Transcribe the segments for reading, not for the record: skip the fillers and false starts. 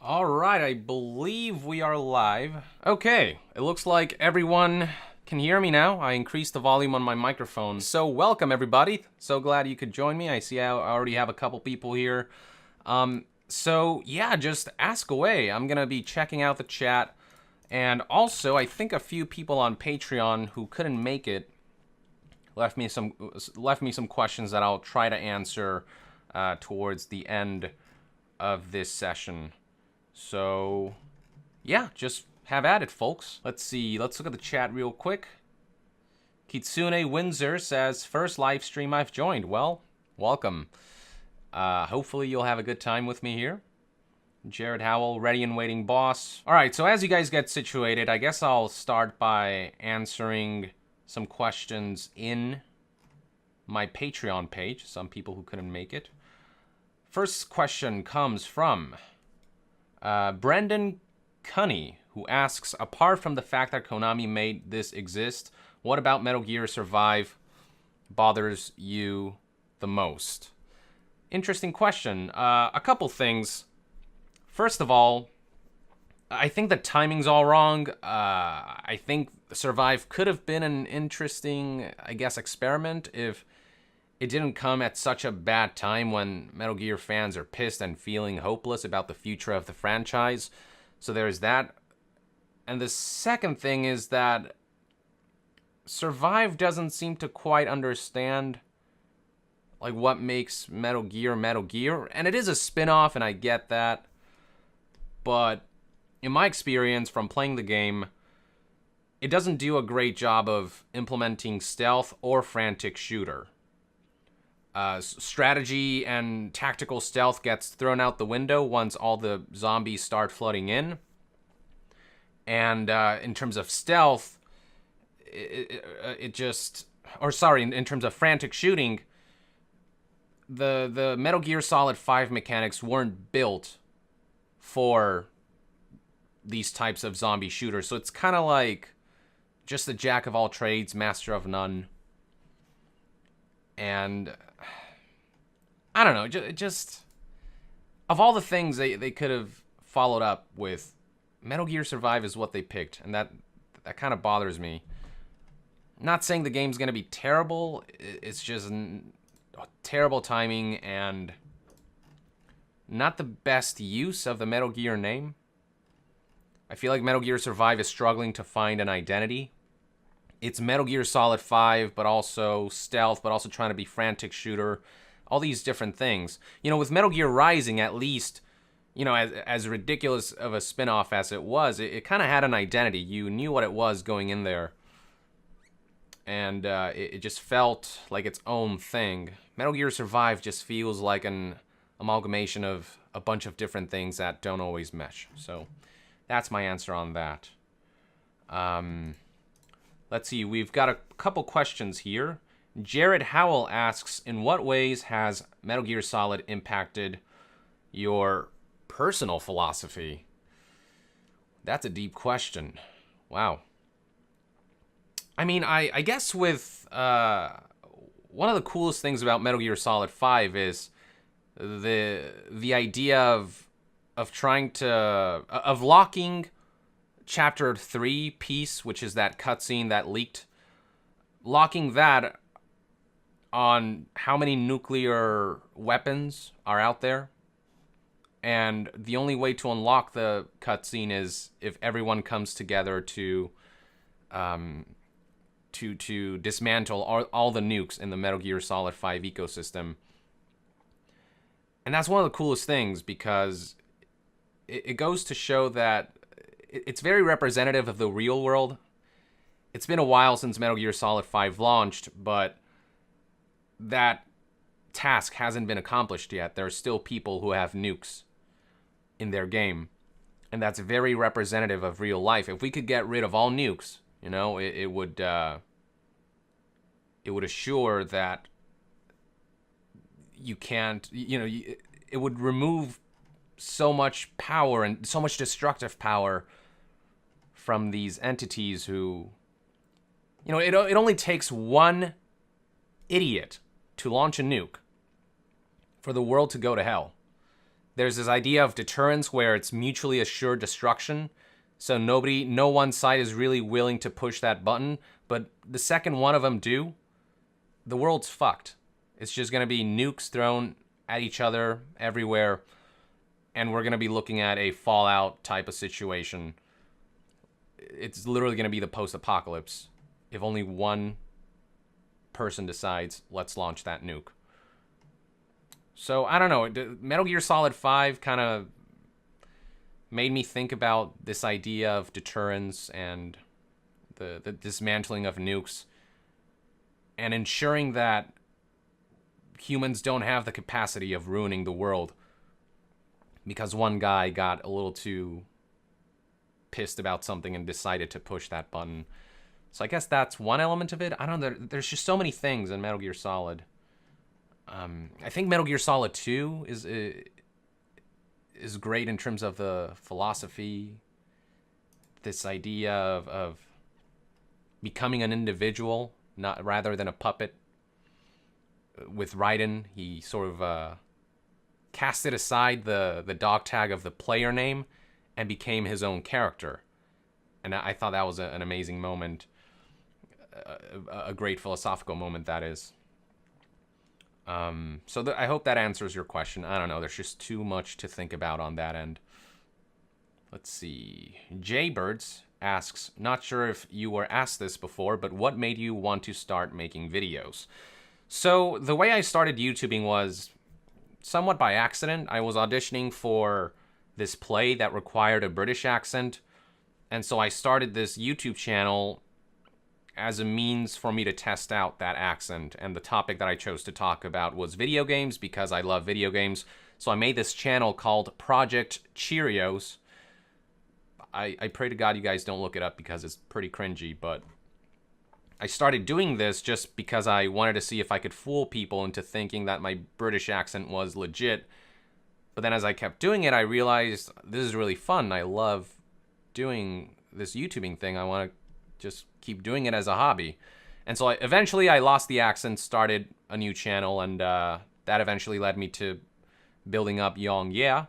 Alright, I believe we are live. Okay, it looks like everyone can hear me now. I increased the volume on my microphone. So welcome everybody. So glad you could join me. I see I already have a couple people here. So yeah, just ask away. I'm gonna be checking out the chat. And also, I think a few people on Patreon who couldn't make it left me some questions that I'll try to answer towards the end of this session. So, yeah, just have at it, folks. Let's see. Let's look at the chat real quick. Kitsune Windsor says, first live stream I've joined. Well, welcome. Hopefully you'll have a good time with me here. Jared Howell, ready and waiting boss. All right, so as you guys get situated, I guess I'll start by answering some questions in my Patreon page. Some people who couldn't make it. First question comes from Brendan Cunny, who asks, apart from the fact that Konami made this exist, what about Metal Gear Survive bothers you the most? Interesting question. A couple things. First of all, I think the timing's all wrong. I think Survive could have been an interesting, I guess, experiment if it didn't come at such a bad time when Metal Gear fans are pissed and feeling hopeless about the future of the franchise. So there's that. And the second thing is that Survive doesn't seem to quite understand like what makes Metal Gear Metal Gear. And it is a spin-off, and I get that. But in my experience from playing the game, it doesn't do a great job of implementing stealth or frantic shooter. Strategy and tactical stealth gets thrown out the window once all the zombies start flooding in. And in terms of stealth, in terms of frantic shooting, the Metal Gear Solid 5 mechanics weren't built for these types of zombie shooters. So it's kind of like just a jack of all trades, master of none. And I don't know, just of all the things they could have followed up with, Metal Gear Survive is what they picked, and that kind of bothers me. Not saying the game's going to be terrible, it's just terrible timing and not the best use of the Metal Gear name. I feel like Metal Gear Survive is struggling to find an identity. It's Metal Gear Solid 5, but also stealth, but also trying to be frantic shooter. All these different things. You know, with Metal Gear Rising, at least, you know, as ridiculous of a spin-off as it was, it kind of had an identity. You knew what it was going in there. And it just felt like its own thing. Metal Gear Survive just feels like an amalgamation of a bunch of different things that don't always mesh. So that's my answer on that. Let's see, we've got a couple questions here. Jared Howell asks, in what ways has Metal Gear Solid impacted your personal philosophy? That's a deep question. Wow. I mean, I guess with one of the coolest things about Metal Gear Solid 5 is the idea of locking Chapter 3 piece, which is that cutscene that leaked, locking that on how many nuclear weapons are out there. And the only way to unlock the cutscene is if everyone comes together to dismantle all the nukes in the Metal Gear Solid 5 ecosystem. And that's one of the coolest things, because it goes to show that it's very representative of the real world. It's been a while since Metal Gear Solid 5 launched, but that task hasn't been accomplished yet. There are still people who have nukes in their game, and that's very representative of real life. If we could get rid of all nukes, you know, it would assure that you can't, you know, it would remove so much power and so much destructive power from these entities who, you know, it only takes one idiot to launch a nuke for the world to go to hell. there's this idea of deterrence where it's mutually assured destruction. So no one side is really willing to push that button. But the second one of them do, the world's fucked. It's just going to be nukes thrown at each other everywhere. And we're going to be looking at a Fallout type of situation. It's literally going to be the post-apocalypse if only one person decides, let's launch that nuke. So, I don't know. Metal Gear Solid 5 kind of made me think about this idea of deterrence and the dismantling of nukes and ensuring that humans don't have the capacity of ruining the world because one guy got a little too pissed about something and decided to push that button. So I guess that's one element of it. I don't know. There's just so many things in Metal Gear Solid. I think Metal Gear Solid 2 is great in terms of the philosophy, this idea of becoming an individual, not rather than a puppet. With Raiden, he sort of casted aside the dog tag of the player name and became his own character. And I thought that was an amazing moment, a great philosophical moment, that is. So I hope that answers your question. I don't know. There's just too much to think about on that end. Let's see. Jaybirds asks, not sure if you were asked this before, but what made you want to start making videos? So the way I started YouTubing was somewhat by accident. I was auditioning for this play that required a British accent. And so I started this YouTube channel as a means for me to test out that accent. And the topic that I chose to talk about was video games because I love video games. So I made this channel called Project Cheerios. I pray to God you guys don't look it up because it's pretty cringy, but I started doing this just because I wanted to see if I could fool people into thinking that my British accent was legit. But then as I kept doing it, I realized this is really fun. I love doing this YouTubing thing. I want to just keep doing it as a hobby. And so eventually I lost the accent, started a new channel, and that eventually led me to building up YongYea.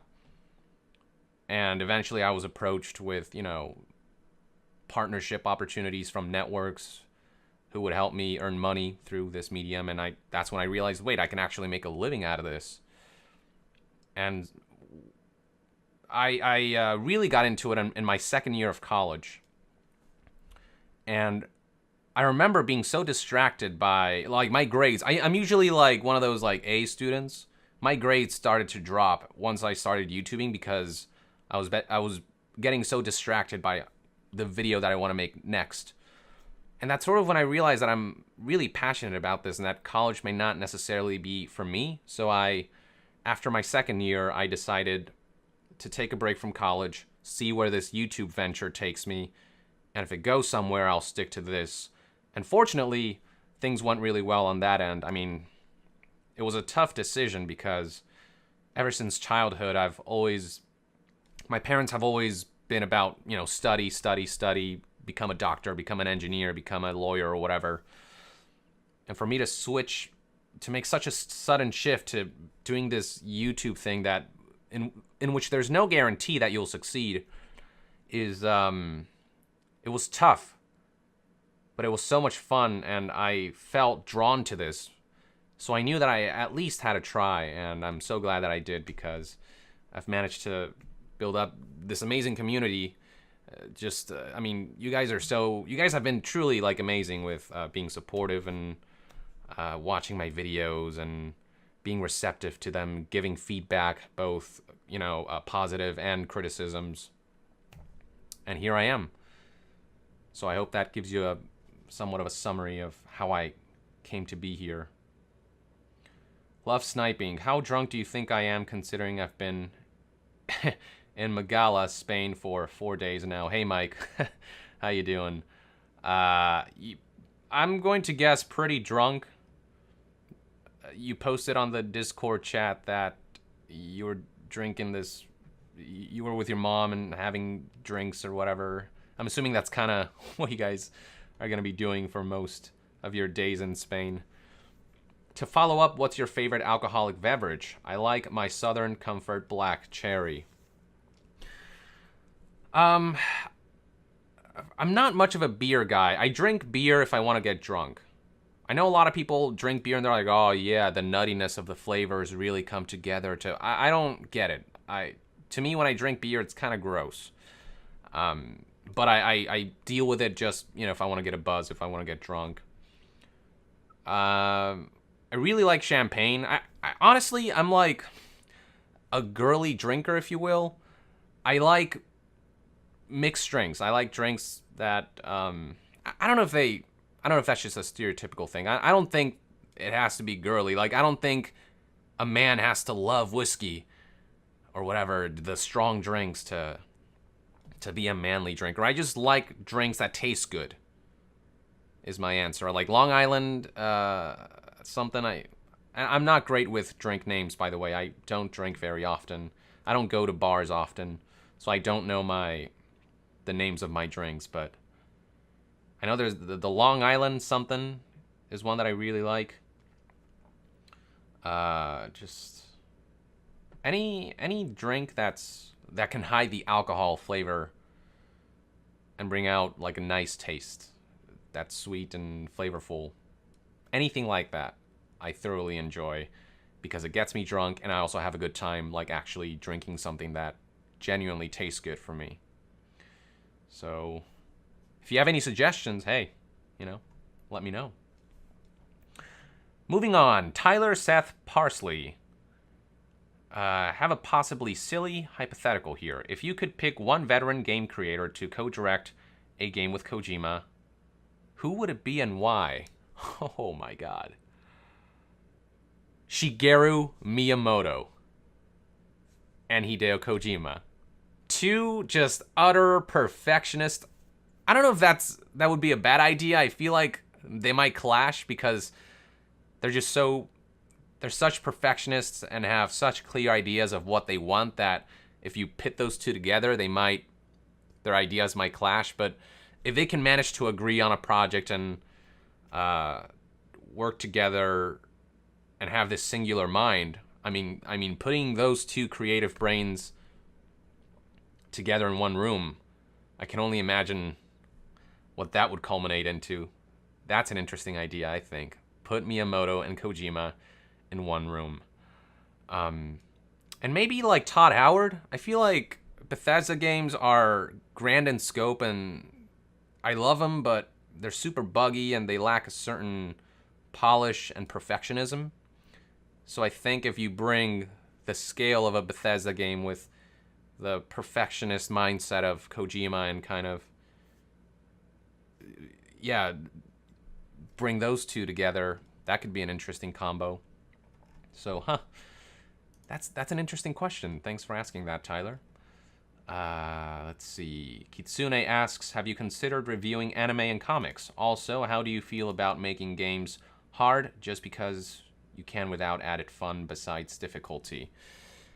And eventually I was approached with, partnership opportunities from networks who would help me earn money through this medium. And that's when I realized, wait, I can actually make a living out of this. And I really got into it in my second year of college. And I remember being so distracted by, my grades. I'm usually, one of those, A students. My grades started to drop once I started YouTubing because I was getting so distracted by the video that I want to make next. And that's sort of when I realized that I'm really passionate about this and that college may not necessarily be for me. So after my second year, I decided to take a break from college, see where this YouTube venture takes me, and if it goes somewhere, I'll stick to this. And fortunately, things went really well on that end. I mean, it was a tough decision because ever since childhood, my parents have always been about, study, become a doctor, become an engineer, become a lawyer or whatever. And for me to make such a sudden shift to doing this YouTube thing that in which there's no guarantee that you'll succeed is it was tough, but it was so much fun and I felt drawn to this. So I knew that I at least had to try, and I'm so glad that I did because I've managed to build up this amazing community. You guys have been truly amazing with being supportive and watching my videos and being receptive to them, giving feedback, both, positive and criticisms. And here I am. So I hope that gives you somewhat of a summary of how I came to be here. Love sniping. How drunk do you think I am considering I've been in Miguel, Spain for 4 days now? Hey, Mike. How you doing? I'm going to guess pretty drunk. You posted on the Discord chat that you were drinking this. You were with your mom and having drinks or whatever. I'm assuming that's kind of what you guys are going to be doing for most of your days in Spain. To follow up, what's your favorite alcoholic beverage? I like my Southern Comfort Black Cherry. I'm not much of a beer guy. I drink beer if I want to get drunk. I know a lot of people drink beer and they're like, oh yeah, the nuttiness of the flavors really come together to... I don't get it. To me, when I drink beer, it's kind of gross. But I deal with it just, you know, if I want to get a buzz, if I want to get drunk. I really like champagne. I honestly, I'm like a girly drinker, if you will. I like mixed drinks. I like drinks that, I don't know if that's just a stereotypical thing. I don't think it has to be girly. Like, I don't think a man has to love whiskey or whatever, the strong drinks to be a manly drinker. I just like drinks that taste good, is my answer. Like Long Island, something. I'm not great with drink names, by the way. I don't drink very often. I don't go to bars often, so I don't know the names of my drinks, but I know there's the Long Island something is one that I really like. Just any drink that can hide the alcohol flavor and bring out like a nice taste that's sweet and flavorful. Anything like that, I thoroughly enjoy because it gets me drunk and I also have a good time like actually drinking something that genuinely tastes good for me. So if you have any suggestions, hey, you know, let me know. Moving on, Tyler Seth Parsley. Have a possibly silly hypothetical here. If you could pick one veteran game creator to co-direct a game with Kojima, who would it be and why? Oh my god. Shigeru Miyamoto and Hideo Kojima. Two just utter perfectionists. I don't know if that would be a bad idea. I feel like they might clash because they're such perfectionists and have such clear ideas of what they want that if you pit those two together, their ideas might clash. But if they can manage to agree on a project and work together and have this singular mind, I mean, putting those two creative brains together in one room, I can only imagine what that would culminate into. That's an interesting idea, I think. Put Miyamoto and Kojima in one room. And maybe like Todd Howard. I feel like Bethesda games are grand in scope and I love them, but they're super buggy and they lack a certain polish and perfectionism. So I think if you bring the scale of a Bethesda game with the perfectionist mindset of Kojima and kind of, yeah, bring those two together, that could be an interesting combo. So, that's an interesting question. Thanks for asking that, Tyler. Let's see. Kitsune asks, have you considered reviewing anime and comics? Also, how do you feel about making games hard just because you can without added fun besides difficulty?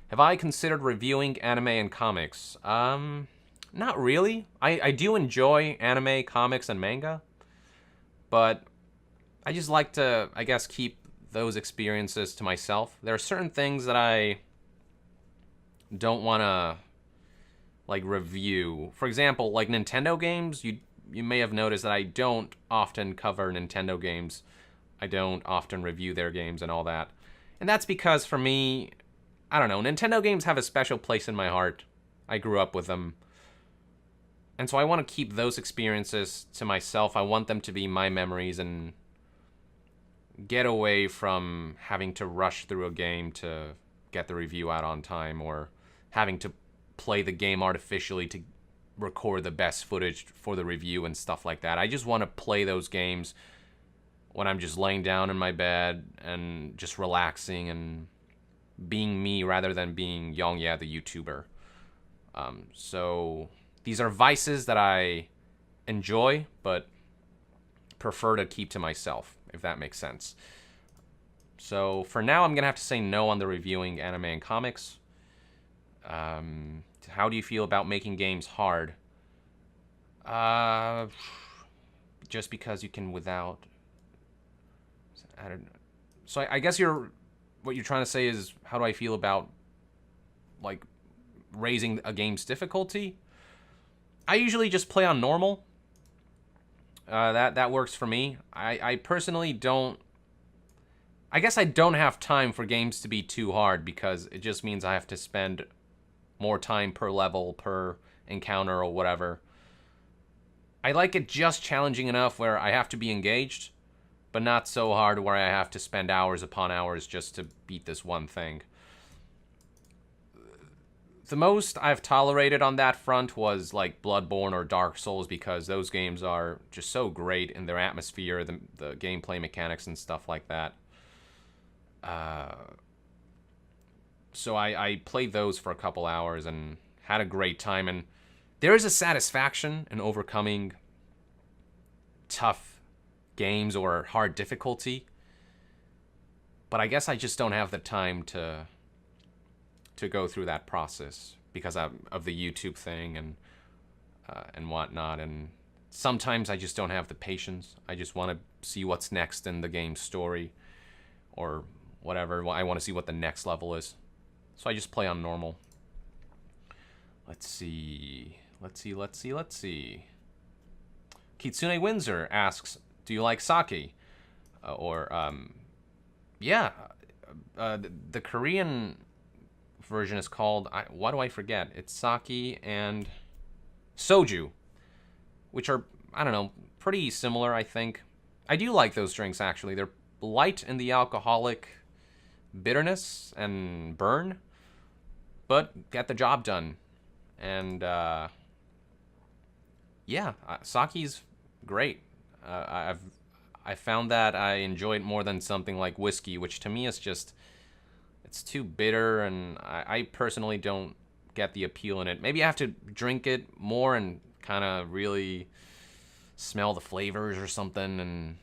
Have I considered reviewing anime and comics? Not really. I do enjoy anime, comics, and manga, but I just like to, I guess, keep those experiences to myself. There are certain things that I don't want to like review. For example, like Nintendo games, you may have noticed that I don't often cover Nintendo games. I don't often review their games and all that. And that's because for me, I don't know, Nintendo games have a special place in my heart. I grew up with them. And so I want to keep those experiences to myself. I want them to be my memories and get away from having to rush through a game to get the review out on time or having to play the game artificially to record the best footage for the review and stuff like that. I just want to play those games when I'm just laying down in my bed and just relaxing and being me rather than being YongYea the YouTuber. So these are vices that I enjoy, but prefer to keep to myself, if that makes sense. So for now, I'm going to have to say no on the reviewing anime and comics. How do you feel about making games hard? Just because you can without... So I guess what you're trying to say is, how do I feel about, like, raising a game's difficulty? I usually just play on normal. That works for me. I personally don't... I guess I don't have time for games to be too hard, because it just means I have to spend more time per level, per encounter, or whatever. I like it just challenging enough where I have to be engaged, but not so hard where I have to spend hours upon hours just to beat this one thing. The most I've tolerated on that front was like Bloodborne or Dark Souls, because those games are just so great in their atmosphere, the gameplay mechanics and stuff like that. So I played those for a couple hours and had a great time, and there is a satisfaction in overcoming tough games or hard difficulty, but I guess I just don't have the time to go through that process because of the YouTube thing and whatnot, and sometimes I just don't have the patience. I just want to see what's next in the game's story or whatever. I want to see what the next level is, so I just play on normal. Let's see. Kitsune Windsor asks, do you like sake? Yeah. The Korean version is called, why do I forget? It's sake and soju, which are, I don't know, pretty similar, I think. I do like those drinks, actually. They're light in the alcoholic bitterness and burn, but get the job done. And, yeah, sake's great. I found that I enjoy it more than something like whiskey, which to me is just, it's too bitter, and I personally don't get the appeal in it. Maybe I have to drink it more and kind of really smell the flavors or something and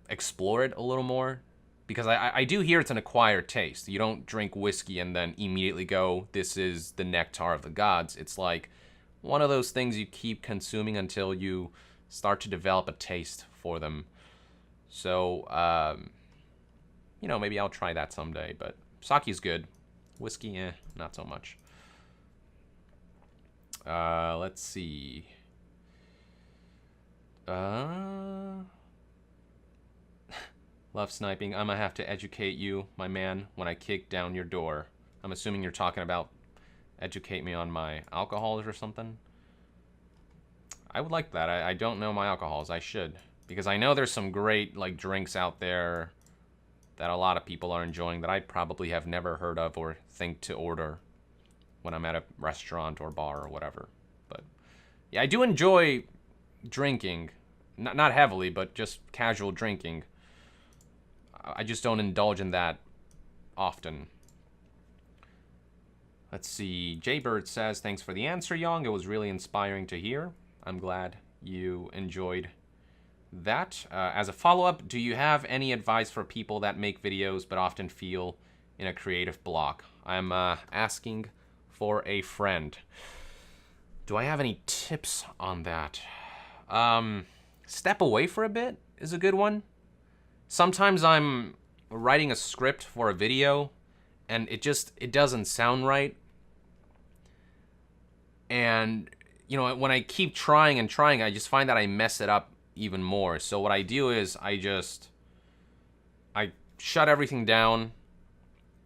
explore it a little more, because I do hear it's an acquired taste. You don't drink whiskey and then immediately go, this is the nectar of the gods. It's like one of those things you keep consuming until you start to develop a taste for them. So, you know, maybe I'll try that someday, but sake's good. Whiskey, not so much. Let's see. Love sniping. I'm gonna have to educate you, my man, when I kick down your door. I'm assuming you're talking about educate me on my alcohols or something. I would like that. I don't know my alcohols. I should, because I know there's some great like drinks out there that a lot of people are enjoying that I probably have never heard of or think to order when I'm at a restaurant or bar or whatever. But yeah, I do enjoy drinking, not heavily, but just casual drinking. I just don't indulge in that often. Let's see. Jaybird says, thanks for the answer, Yong. It was really inspiring to hear. I'm glad you enjoyed that. As a follow-up, do you have any advice for people that make videos but often feel in a creative block? I'm asking for a friend. Do I have any tips on that? Step away for a bit is a good one. Sometimes I'm writing a script for a video and it doesn't sound right. And, you know, when I keep trying and trying, I just find that I mess it up even more. So what I do is I shut everything down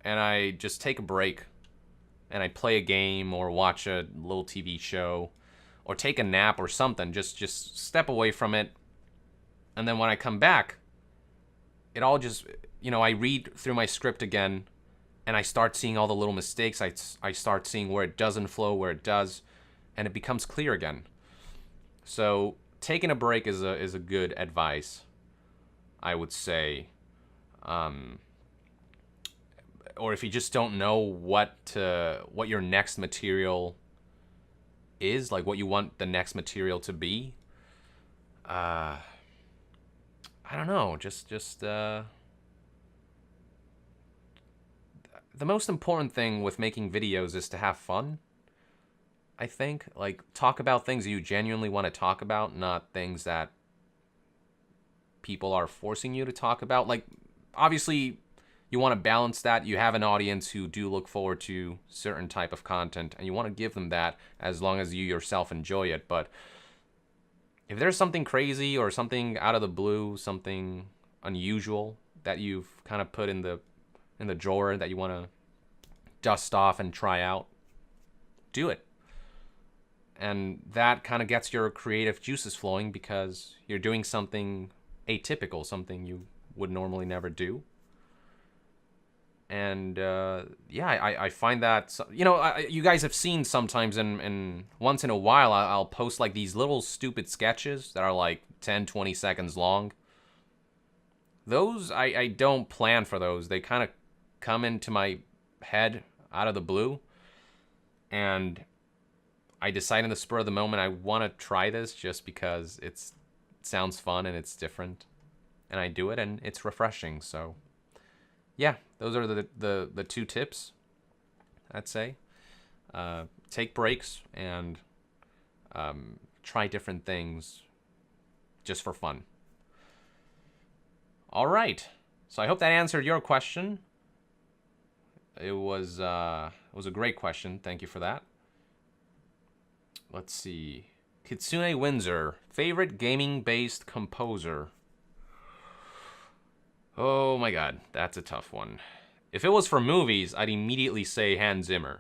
and I just take a break and I play a game or watch a little TV show or take a nap or something. Just step away from it. And then when I come back, it all just, you know, I read through my script again and I start seeing all the little mistakes. I start seeing where it doesn't flow, where it does, and it becomes clear again. So taking a break is a good advice, I would say. Or if you just don't know what your next material is, like what you want the next material to be, I don't know, just the most important thing with making videos is to have fun, I think. Like, talk about things you genuinely want to talk about, not things that people are forcing you to talk about. Like, obviously, you want to balance that. You have an audience who do look forward to certain type of content, and you want to give them that as long as you yourself enjoy it. But if there's something crazy or something out of the blue, something unusual that you've kind of put in the drawer that you want to dust off and try out, do it. And that kind of gets your creative juices flowing because you're doing something atypical, something you would normally never do. And I find that, you guys have seen sometimes, and once in a while, I'll post like these little stupid sketches that are like 10, 20 seconds long. Those, I don't plan for those. They kind of come into my head out of the blue. And I decide in the spur of the moment I want to try this just because it sounds fun and it's different. And I do it and it's refreshing. So, yeah, those are the two tips, I'd say. Take breaks and try different things just for fun. All right. So I hope that answered your question. It was a great question. Thank you for that. Let's see. Kitsune Windsor, favorite gaming-based composer. Oh my god, that's a tough one. If it was for movies, I'd immediately say Hans Zimmer.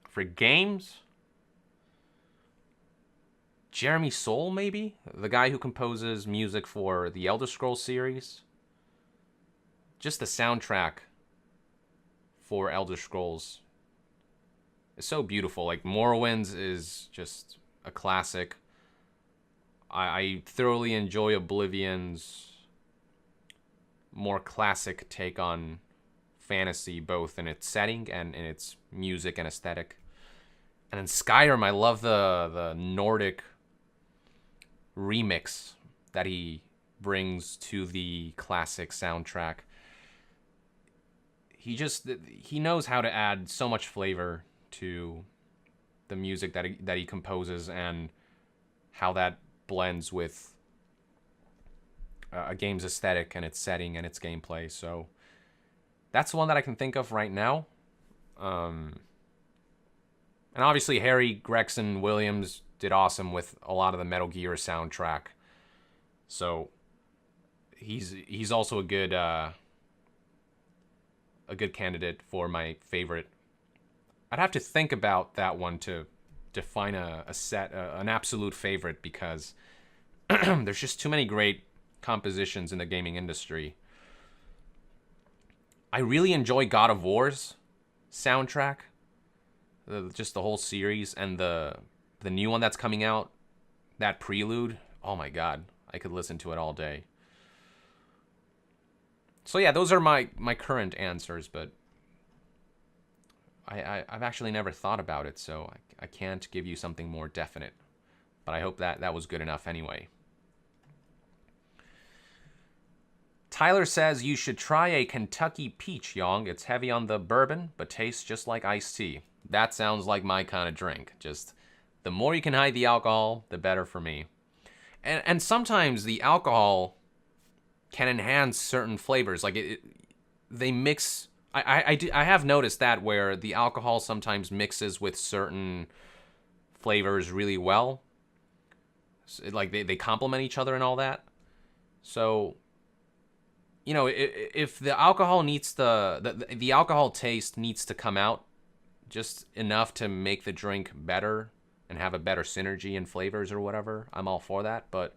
For games, Jeremy Soule, maybe? The guy who composes music for the Elder Scrolls series. Just the soundtrack for Elder Scrolls is so beautiful. Like, Morrowinds is just a classic. I thoroughly enjoy Oblivion's more classic take on fantasy, both in its setting and in its music and aesthetic. And in Skyrim, I love the Nordic remix that he brings to the classic soundtrack. He knows how to add so much flavor to the music that he composes, and how that blends with a game's aesthetic and its setting and its gameplay. So that's the one that I can think of right now. And obviously Harry Gregson Williams did awesome with a lot of the Metal Gear soundtrack. So he's also a good candidate for my favorite. I'd have to think about that one to define an absolute favorite, because there's just too many great compositions in the gaming industry. I really enjoy God of War's soundtrack, just the whole series, and the new one that's coming out, that prelude. Oh my god, I could listen to it all day. So yeah, those are my current answers, but I've actually never thought about it, so I can't give you something more definite. But I hope that was good enough anyway. Tyler says you should try a Kentucky Peach, Yong. It's heavy on the bourbon, but tastes just like iced tea. That sounds like my kind of drink. Just the more you can hide the alcohol, the better for me. And sometimes the alcohol can enhance certain flavors. Like they mix. I have noticed that, where the alcohol sometimes mixes with certain flavors really well. So, like they complement each other and all that. So, you know, if the alcohol needs the alcohol taste needs to come out just enough to make the drink better and have a better synergy in flavors or whatever, I'm all for that. But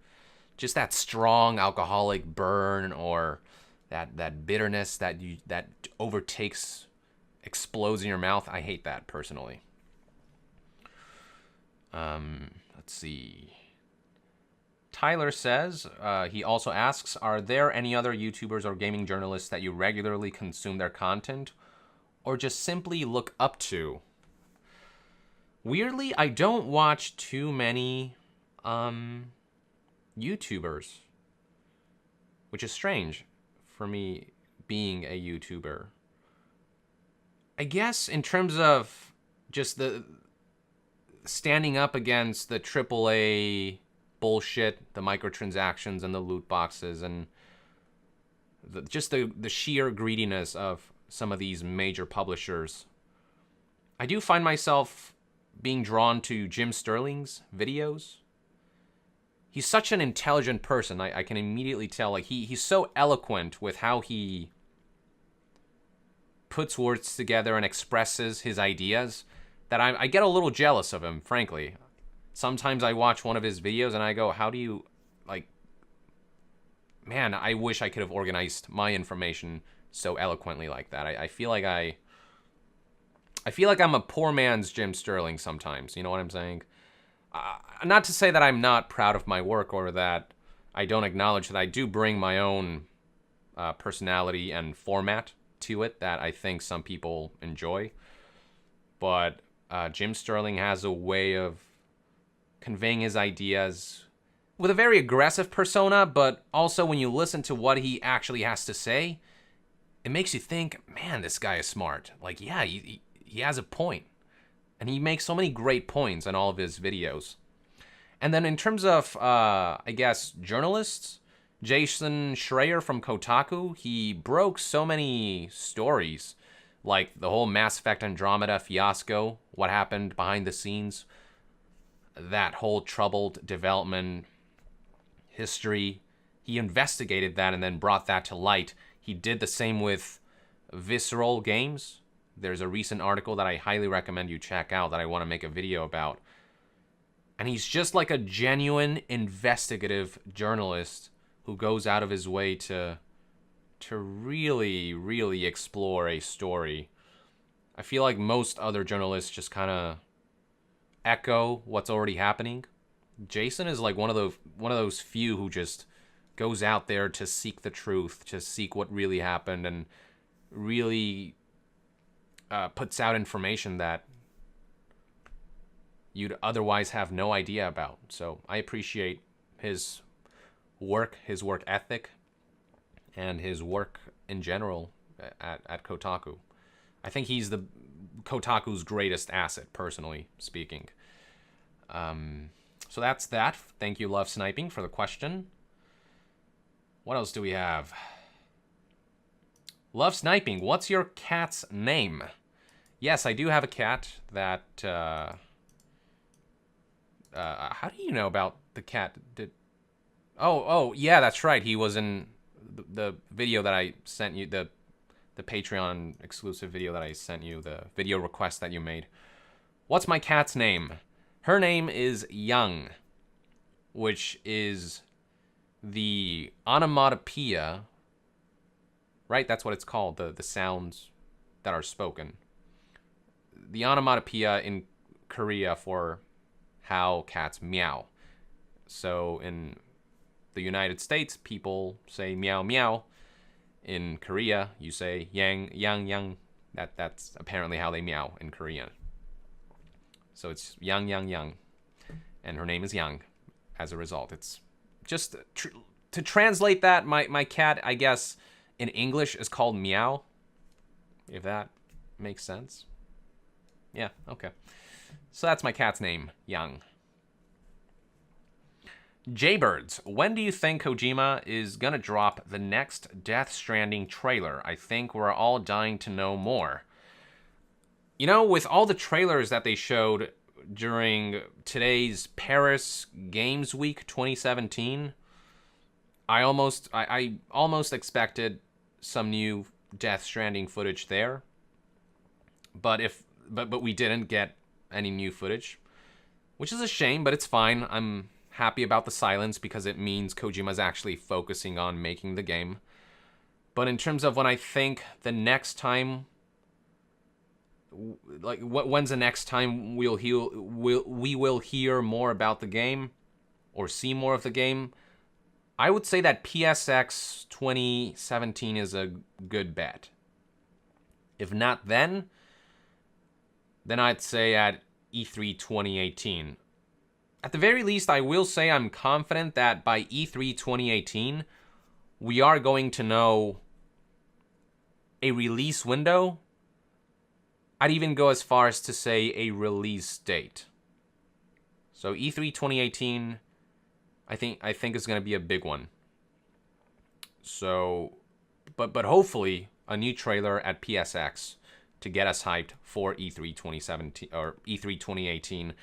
just that strong alcoholic burn, or that bitterness that overtakes, explodes in your mouth, I hate that personally. Let's see. Tyler says, he also asks, are there any other YouTubers or gaming journalists that you regularly consume their content, or just simply look up to? Weirdly, I don't watch too many YouTubers, which is strange for me being a YouTuber. I guess in terms of just the standing up against the AAA bullshit, the microtransactions and the loot boxes, and just the sheer greediness of some of these major publishers. I do find myself being drawn to Jim Sterling's videos. He's such an intelligent person. I can immediately tell. Like, he's so eloquent with how he puts words together and expresses his ideas that I get a little jealous of him, frankly. Sometimes I watch one of his videos and I go, how do you, like, man, I wish I could have organized my information so eloquently like that. I feel like I feel like I'm a poor man's Jim Sterling sometimes. You know what I'm saying? Not to say that I'm not proud of my work or that I don't acknowledge that I do bring my own personality and format to it that I think some people enjoy. But Jim Sterling has a way of conveying his ideas with a very aggressive persona, but also when you listen to what he actually has to say, it makes you think, man, this guy is smart. Like, yeah, he has a point. And he makes so many great points in all of his videos. And then in terms of, I guess, journalists, Jason Schreier from Kotaku, he broke so many stories, like the whole Mass Effect Andromeda fiasco, what happened behind the scenes, that whole troubled development history. He investigated that and then brought that to light. He did the same with Visceral Games. There's a recent article that I highly recommend you check out that I want to make a video about. And he's just like a genuine investigative journalist who goes out of his way to really, really explore a story. I feel like most other journalists just kind of echo what's already happening. Jason is like one of those few who just goes out there to seek the truth, to seek what really happened, and really puts out information that you'd otherwise have no idea about. So I appreciate his work ethic, and his work in general at Kotaku. I think he's the Kotaku's greatest asset, personally speaking. So that's that. Thank you, Love Sniping, for the question. What else do we have? Love Sniping, what's your cat's name? Yes, I do have a cat that... how do you know about the cat? Oh, yeah, that's right. He was in the video that I sent you, the Patreon exclusive video that I sent you, the video request that you made. What's my cat's name? Her name is Young, which is the onomatopoeia, right? That's what it's called, the sounds that are spoken. The onomatopoeia in Korea for how cats meow. So in the United States, people say meow meow. In Korea, you say yang yang yang. That's apparently how they meow in Korean. So it's yang yang yang, and her name is Yang. As a result, it's just to translate that. My cat, I guess, in English is called Meow. If that makes sense. Yeah. Okay. So that's my cat's name, Yang. Jaybirds, when do you think Kojima is gonna drop the next Death Stranding trailer? I think we're all dying to know more. You know, with all the trailers that they showed during today's Paris Games Week 2017, I almost expected some new Death Stranding footage there. But we didn't get any new footage, which is a shame, but it's fine. I'm happy about the silence because it means Kojima's actually focusing on making the game. But in terms of when I think the next time, like when's the next time we will hear more about the game or see more of the game, I would say that PSX 2017 is a good bet. If not then I'd say at E3 2018. At the very least, I will say I'm confident that by E3 2018, we are going to know a release window. I'd even go as far as to say a release date. So E3 2018, I think it's going to be a big one. So, but hopefully a new trailer at PSX to get us hyped for E3 2017 or E3 2018.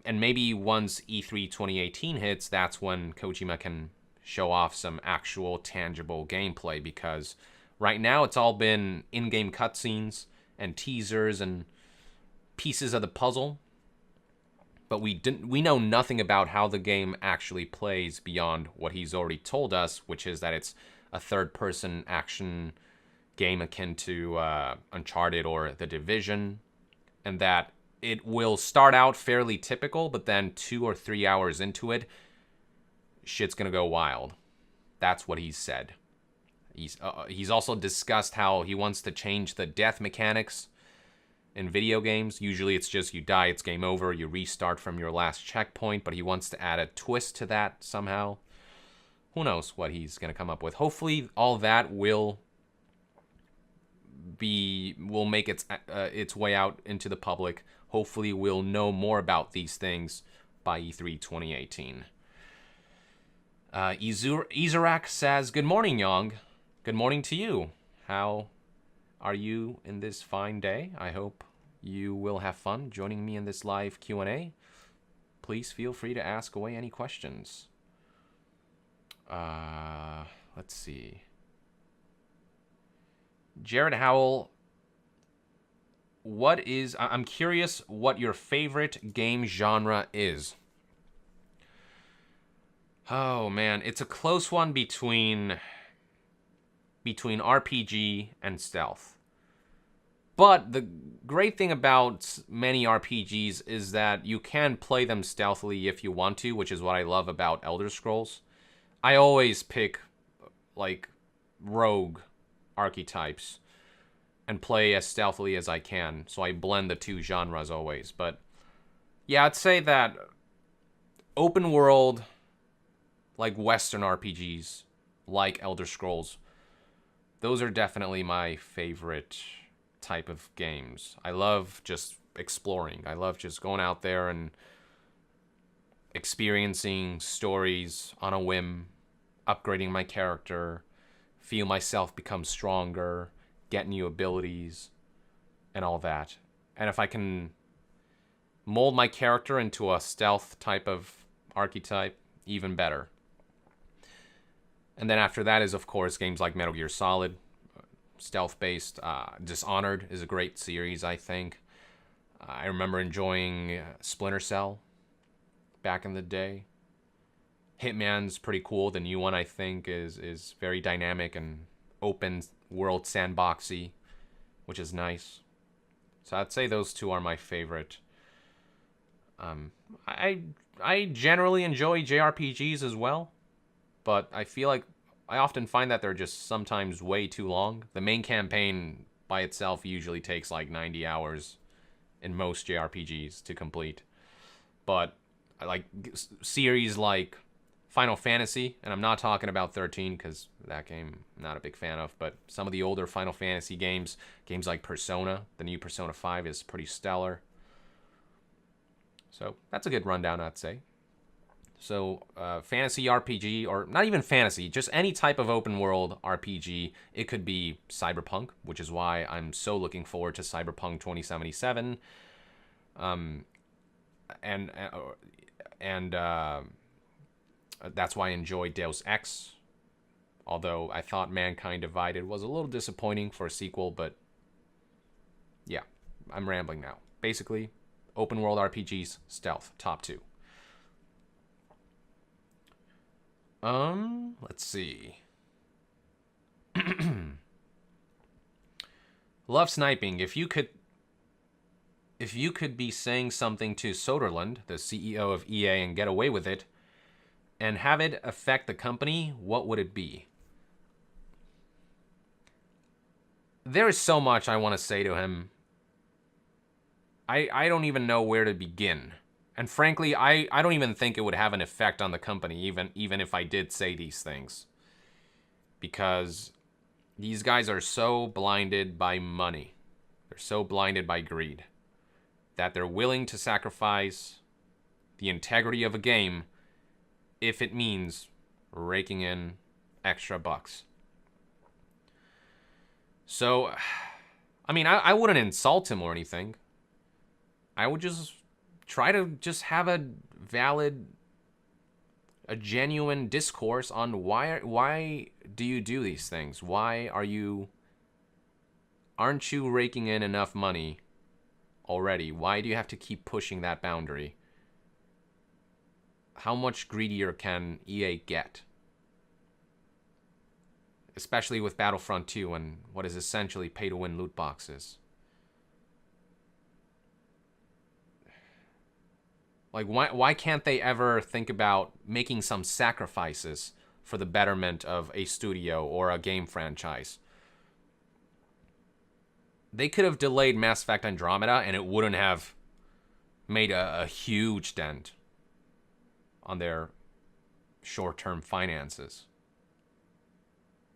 And maybe once E3 2018 hits, that's when Kojima can show off some actual tangible gameplay, because right now it's all been in-game cutscenes and teasers and pieces of the puzzle. But we know nothing about how the game actually plays beyond what he's already told us, which is that it's a third-person action game akin to Uncharted or The Division, and that it will start out fairly typical, but then 2 or 3 hours into it, shit's gonna go wild. That's what he's said. He's also discussed how he wants to change the death mechanics in video games. Usually it's just you die, it's game over, you restart from your last checkpoint, but he wants to add a twist to that somehow. Who knows what he's gonna come up with. Hopefully all that will make its way out into the public. Hopefully we'll know more about these things by E3 2018. Izurak says, "Good morning, Yong. Good morning to you. How are you in this fine day? I hope you will have fun joining me in this live Q&A. Please feel free to ask away any questions." Let's see. Jared Howell, I'm curious what your favorite game genre is. Oh man, it's a close one between RPG and stealth. But the great thing about many RPGs is that you can play them stealthily if you want to, which is what I love about Elder Scrolls. I always pick like rogue archetypes and play as stealthily as I can, so I blend the two genres always. But yeah, I'd say that open world, like Western RPGs, like Elder Scrolls, those are definitely my favorite type of games. I love just exploring. I love just going out there and experiencing stories on a whim, upgrading my character, feel myself become stronger, get new abilities, and all that. And if I can mold my character into a stealth type of archetype, even better. And then after that is, of course, games like Metal Gear Solid, stealth-based. Dishonored is a great series, I think. I remember enjoying Splinter Cell back in the day. Hitman's pretty cool. The new one, I think, is very dynamic and open world sandboxy, which is nice. So I'd say those two are my favorite. I generally enjoy JRPGs as well, but I feel like I often find that they're just sometimes way too long. The main campaign by itself usually takes like 90 hours in most JRPGs to complete. But I like series like Final Fantasy, and I'm not talking about 13 because that game I'm not a big fan of, but some of the older Final Fantasy games like Persona, the new Persona 5 is pretty stellar. So that's a good rundown, I'd say. So fantasy RPG, or not even fantasy, just any type of open world RPG. It could be Cyberpunk, which is why I'm so looking forward to Cyberpunk 2077. And that's why I enjoyed Deus Ex. Although I thought Mankind Divided was a little disappointing for a sequel, but yeah, I'm rambling now. Basically, open world RPGs, stealth, top two. Let's see. Love sniping. If you could be saying something to Soderlund, the CEO of EA, and get away with it, and have it affect the company, what would it be? There is so much I want to say to him. I don't even know where to begin. And frankly, I don't even think it would have an effect on the company, even if I did say these things. Because these guys are so blinded by money. They're so blinded by greed that they're willing to sacrifice the integrity of a game if it means raking in extra bucks. So, I mean, I wouldn't insult him or anything. I would just try to just have a genuine discourse on why do you do these things? Why aren't you raking in enough money already? Why do you have to keep pushing that boundary? How much greedier can EA get? Especially with Battlefront 2 and what is essentially pay-to-win loot boxes. Like, why can't they ever think about making some sacrifices for the betterment of a studio or a game franchise? They could have delayed Mass Effect Andromeda and it wouldn't have made a huge dent on their short-term finances.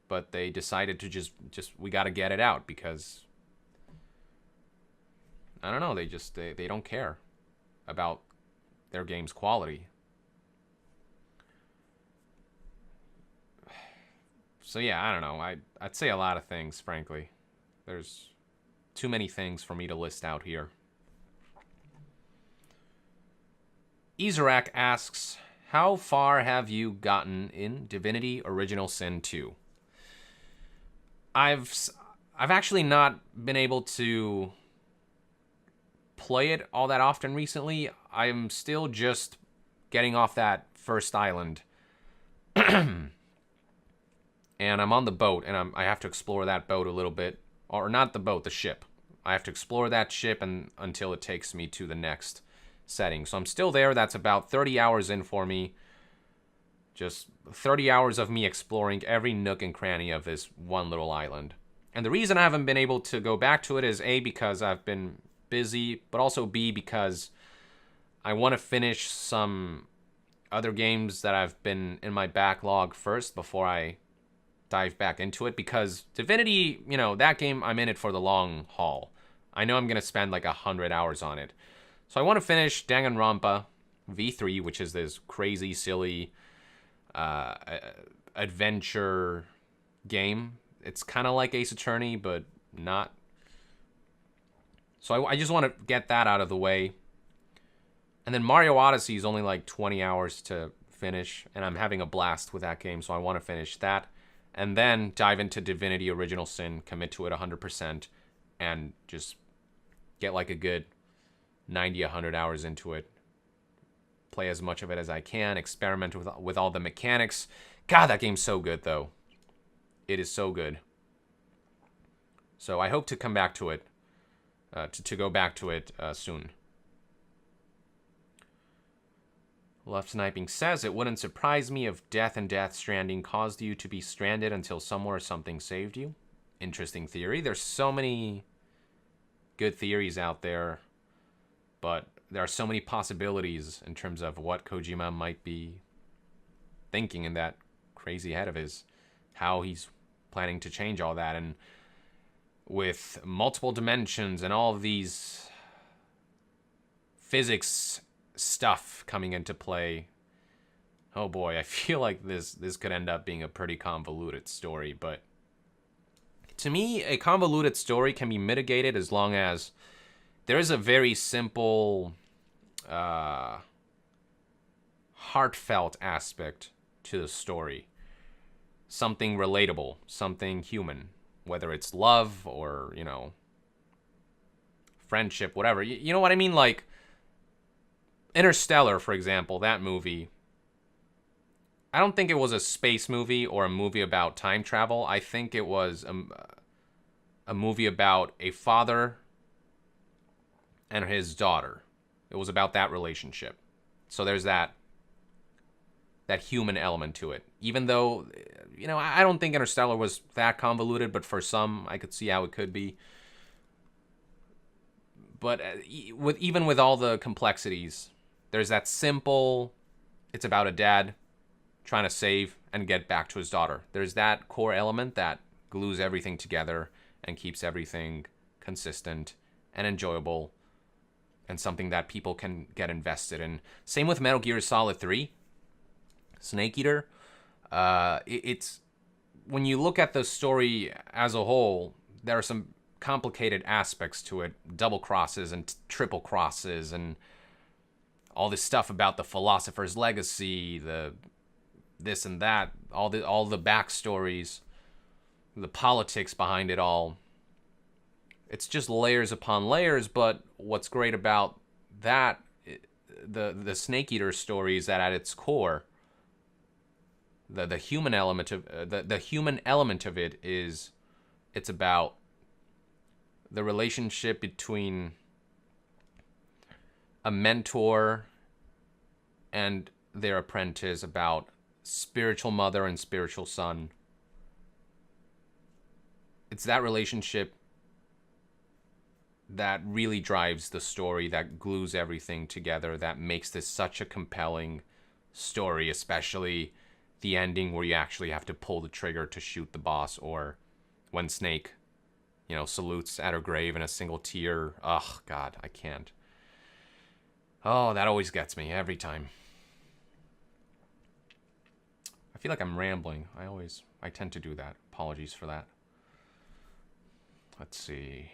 But they decided to just we got to get it out because, I don't know, they don't care about their game's quality. So yeah, I don't know. I'd say a lot of things, frankly. There's too many things for me to list out here. Izarak asks, how far have you gotten in Divinity Original Sin 2? I've actually not been able to play it all that often recently. I'm still just getting off that first island. And I'm on the boat, and I have to explore that boat a little bit. Or not the boat, the ship. I have to explore that ship until it takes me to the next setting. So I'm still there. That's about 30 hours in for me. Just 30 hours of me exploring every nook and cranny of this one little island. And the reason I haven't been able to go back to it is A, because I've been busy, but also B, because I want to finish some other games that I've been in my backlog first before I dive back into it. Because Divinity, you know, that game, I'm in it for the long haul. I know I'm going to spend like 100 hours on it. So I want to finish Danganronpa V3, which is this crazy, silly adventure game. It's kind of like Ace Attorney, but not. So I just want to get that out of the way. And then Mario Odyssey is only like 20 hours to finish, and I'm having a blast with that game, so I want to finish that. And then dive into Divinity Original Sin, commit to it 100%, and just get like a good 90, 100 hours into it. Play as much of it as I can, experiment with all the mechanics. God, that game's so good, though. It is so good. So I hope to come back to it, to go back to it soon. Left Sniping says, it wouldn't surprise me if death and Death Stranding caused you to be stranded until somewhere something saved you. Interesting theory. There's so many good theories out there, but there are so many possibilities in terms of what Kojima might be thinking in that crazy head of his, how he's planning to change all that. And with multiple dimensions and all of these physics stuff coming into play, oh boy, I feel like this could end up being a pretty convoluted story. But to me, a convoluted story can be mitigated as long as there is a very simple, heartfelt aspect to the story. Something relatable, something human, whether it's love or, you know, friendship, whatever. You know what I mean? Like Interstellar, for example, that movie, I don't think it was a space movie or a movie about time travel. I think it was a movie about a father and his daughter. It was about that relationship. So there's that human element to it. Even though, you know, I don't think Interstellar was that convoluted, but for some, I could see how it could be. But even with all the complexities, there's that simple, it's about a dad trying to save and get back to his daughter. There's that core element that glues everything together and keeps everything consistent and enjoyable and something that people can get invested in. Same with Metal Gear Solid 3. Snake Eater. It's when you look at the story as a whole, there are some complicated aspects to it, double crosses and triple crosses, and all this stuff about the philosopher's legacy, the this and that, all the backstories, the politics behind it all. It's just layers upon layers, but what's great about that, the Snake Eater story, is that at its core, the human element of the human element of it is, it's about the relationship between a mentor and their apprentice, about spiritual mother and spiritual son. It's that relationship that really drives the story, that glues everything together, that makes this such a compelling story, especially the ending where you actually have to pull the trigger to shoot the boss, or when Snake, salutes at her grave in a single tear. Ugh, God, I can't. Oh, that always gets me every time. I feel like I'm rambling. I tend to do that. Apologies for that. Let's see.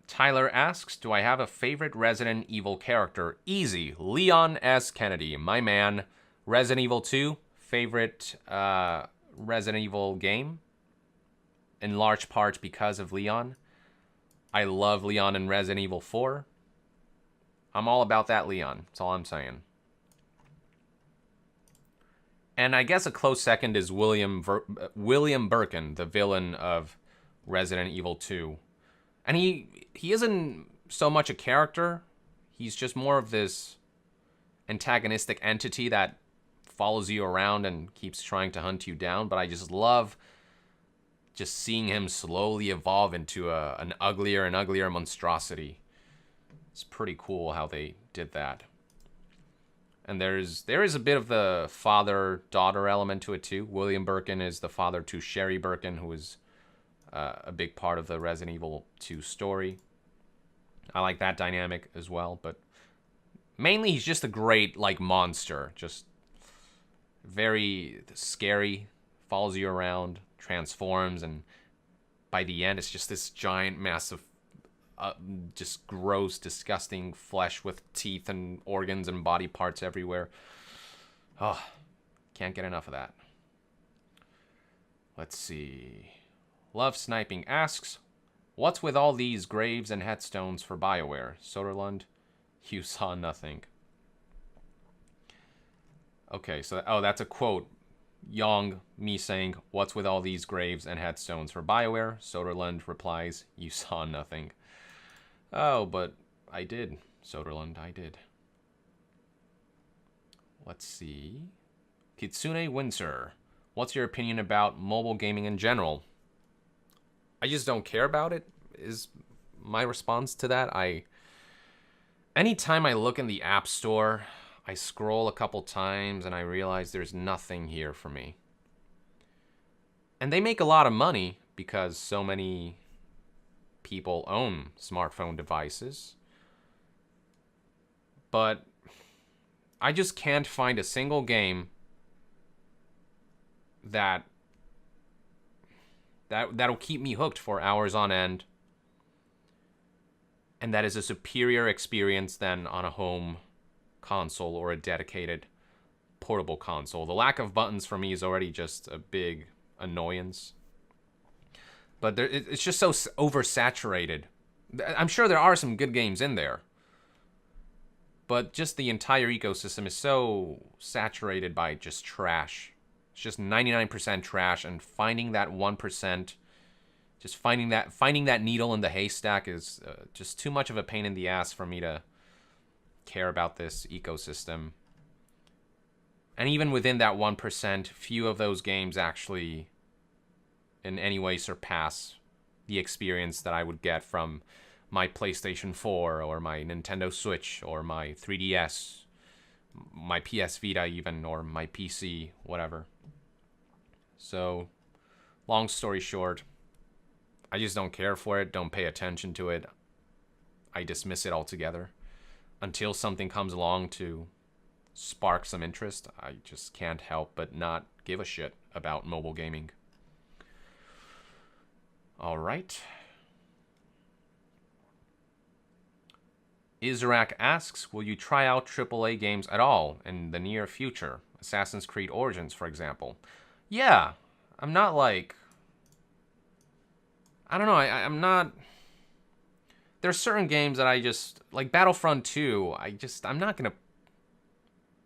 Tyler asks, do I have a favorite Resident Evil character? Easy. Leon S. Kennedy. My man. Resident Evil 2. Favorite Resident Evil game. In large part because of Leon. I love Leon in Resident Evil 4. I'm all about that Leon. That's all I'm saying. And I guess a close second is William Birkin, the villain of Resident Evil 2. And he isn't so much a character. He's just more of this antagonistic entity that follows you around and keeps trying to hunt you down. But I just love just seeing him slowly evolve into an uglier and uglier monstrosity. It's pretty cool how they did that. And there is a bit of the father-daughter element to it too. William Birkin is the father to Sherry Birkin, who is a big part of the Resident Evil 2 story. I like that dynamic as well, but mainly he's just a great, monster. Just very scary, follows you around, transforms, and by the end, it's just this giant, massive, just gross, disgusting flesh with teeth and organs and body parts everywhere. Oh, can't get enough of that. Let's see. Love Sniping asks, what's with all these graves and headstones for BioWare? Soderlund, you saw nothing. Okay, so, that's a quote. Me saying, what's with all these graves and headstones for BioWare? Soderlund replies, you saw nothing. Oh, but I did, Soderlund, I did. Let's see. Kitsune Windsor, what's your opinion about mobile gaming in general? I just don't care about it, is my response to that. Anytime I look in the App Store, I scroll a couple times and I realize there's nothing here for me. And they make a lot of money because so many people own smartphone devices. But I just can't find a single game that'll keep me hooked for hours on end, and that is a superior experience than on a home console or a dedicated portable console. The lack of buttons for me is already just a big annoyance. But it's just so oversaturated. I'm sure there are some good games in there, but just the entire ecosystem is so saturated by just trash. It's just 99% trash, and finding that 1%, just finding that needle in the haystack is just too much of a pain in the ass for me to care about this ecosystem. And even within that 1%, few of those games actually in any way surpass the experience that I would get from my PlayStation 4 or my Nintendo Switch or my 3DS, my PS Vita even, or my PC, whatever. So, long story short, I just don't care for it, don't pay attention to it. I dismiss it altogether. Until something comes along to spark some interest, I just can't help but not give a shit about mobile gaming. All right. Isaac asks, will you try out AAA games at all in the near future? Assassin's Creed Origins, for example. Yeah, I'm not like... I don't know, I'm not... There's certain games that I just... Like Battlefront 2, I'm not going to